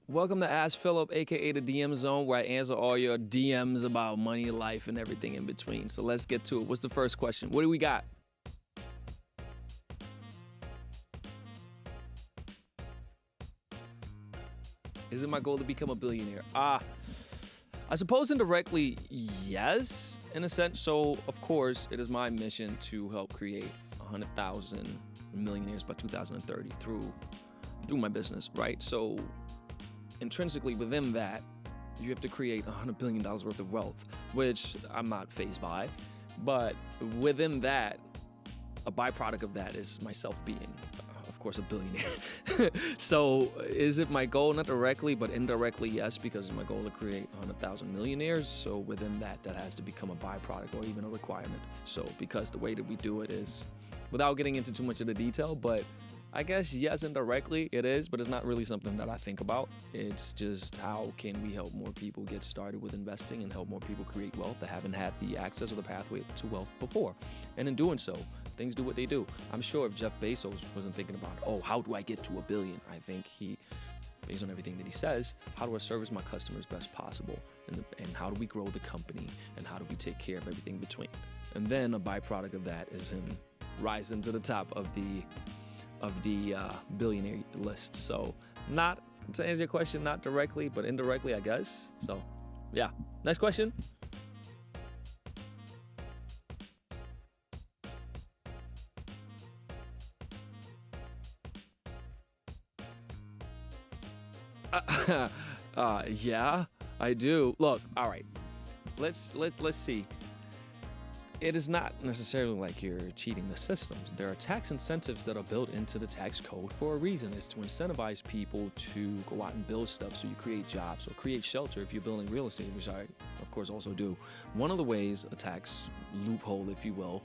Welcome to Ask Philip, aka the DM Zone, where I answer all your DMs about money, life, and everything in between. So let's get to it. What's the first question? What do we got? Is it my goal to become a billionaire? I suppose indirectly, yes, in a sense. So, of course, it is my mission to help create 100,000 millionaires by 2030 through my business, right? So, intrinsically within that, you have to create $100 billion worth of wealth, which I'm not fazed by. But within that, a byproduct of that is myself being, of course, a billionaire. So is it my goal? Not directly, but indirectly, yes, because it's my goal to create 100,000 millionaires. So within that has to become a byproduct or even a requirement. So because the way that we do it is, without getting into too much of the detail, but I guess yes, indirectly it is, but it's not really something that I think about. It's just how can we help more people get started with investing and help more people create wealth that haven't had the access or the pathway to wealth before. And in doing so, things do what they do. I'm sure if Jeff Bezos wasn't thinking about, oh, how do I get to $1 billion? I think he, based on everything that he says, how do I service my customers best possible? And how do we grow the company? And how do we take care of everything between? And then a byproduct of that is him rising to the top of the billionaire list. So not, to answer your question, not directly, but indirectly, I guess. So yeah. Next question. Yeah, I do. Look, all right. Let's see. It is not necessarily like you're cheating the systems. There are tax incentives that are built into the tax code for a reason. It's to incentivize people to go out and build stuff, so you create jobs or create shelter if you're building real estate, which I, of course, also do. One of the ways, a tax loophole, if you will,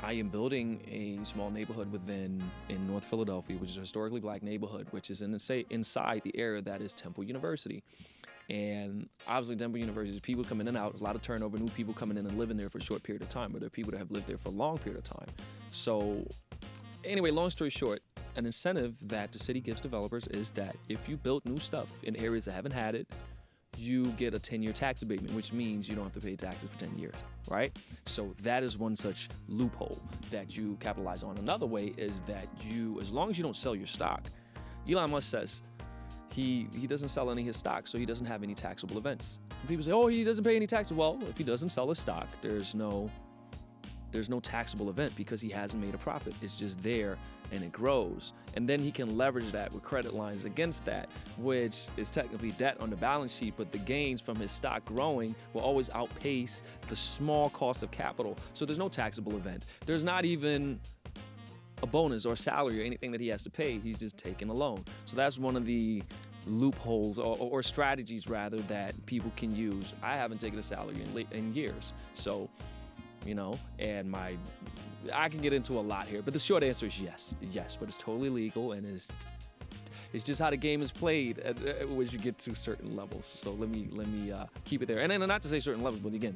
I am building a small neighborhood in North Philadelphia, which is a historically black neighborhood, which is inside the area that is Temple University. And obviously Temple University, people come in and out, there's a lot of turnover, new people coming in and living there for a short period of time, but there are people that have lived there for a long period of time. So anyway, long story short, an incentive that the city gives developers is that if you build new stuff in areas that haven't had it, you get a 10-year tax abatement, which means you don't have to pay taxes for 10 years, right? So that is one such loophole that you capitalize on. Another way is that you, as long as you don't sell your stock, Elon Musk says, he doesn't sell any of his stock, so he doesn't have any taxable events. And people say, oh, he doesn't pay any tax. Well, if he doesn't sell his stock, there's no taxable event because he hasn't made a profit. It's just there and it grows. And then he can leverage that with credit lines against that, which is technically debt on the balance sheet, but the gains from his stock growing will always outpace the small cost of capital. So there's no taxable event. There's not even a bonus or salary or anything that he has to pay. He's just taking a loan. So that's one of the loopholes or strategies rather that people can use. I haven't taken a salary in years. So, and I can get into a lot here, but the short answer is yes, but it's totally legal and it's just how the game is played as you get to certain levels. So let me keep it there. And then not to say certain levels, but again,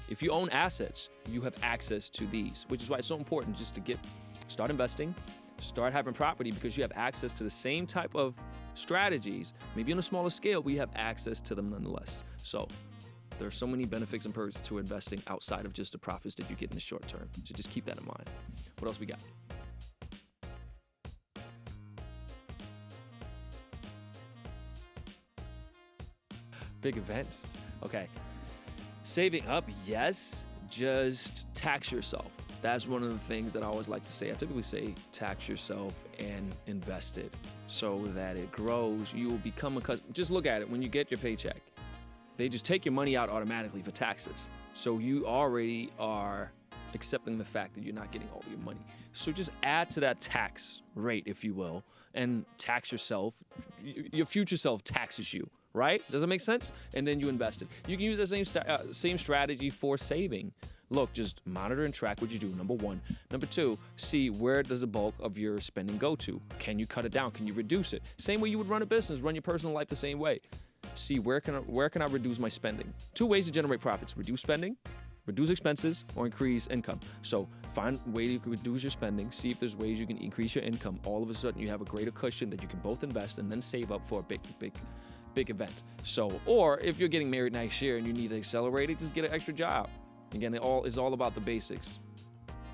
if you own assets, you have access to these, which is why it's so important just to start investing, start having property, because you have access to the same type of strategies, maybe on a smaller scale, but you have access to them nonetheless. So there are so many benefits and perks to investing outside of just the profits that you get in the short term. So just keep that in mind. What else we got? Big events. Okay. Saving up, yes. Just tax yourself. That's one of the things that I always like to say. I typically say tax yourself and invest it so that it grows. You will become just look at it. When you get your paycheck, they just take your money out automatically for taxes. So you already are accepting the fact that you're not getting all your money. So just add to that tax rate, if you will, and tax yourself. Your future self taxes you, right? Does that make sense? And then you invest it. You can use the same strategy for saving. Look, just monitor and track what you do, number one. Number two, see where does the bulk of your spending go to? Can you cut it down? Can you reduce it? Same way you would run a business, run your personal life the same way. See where can I reduce my spending? Two ways to generate profits: reduce spending reduce expenses or increase income. So find a way you can reduce your spending, see if there's ways you can increase your income. All of a sudden you have a greater cushion that you can both invest and then save up for a big event. So, or if you're getting married next year and you need to accelerate it, just get an extra job. Again, it's all about the basics.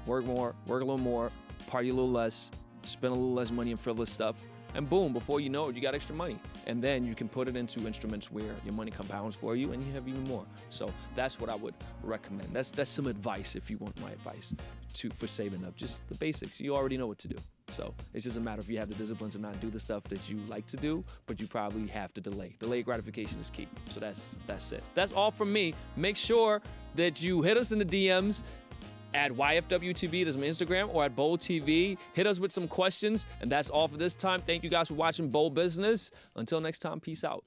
Work more, work a little more, party a little less, spend a little less money on frivolous stuff, and boom, before you know it, you got extra money. And then you can put it into instruments where your money compounds for you and you have even more. So that's what I would recommend. That's some advice if you want my advice for saving up. Just the basics. You already know what to do. So it's just a matter if you have the discipline to not do the stuff that you like to do, but you probably have to delay. Delayed gratification is key. So that's it. That's all from me. Make sure that you hit us in the DMs at YFWTV, that's my Instagram, or at Bold TV. Hit us with some questions, and that's all for this time. Thank you guys for watching Bold Business. Until next time, peace out.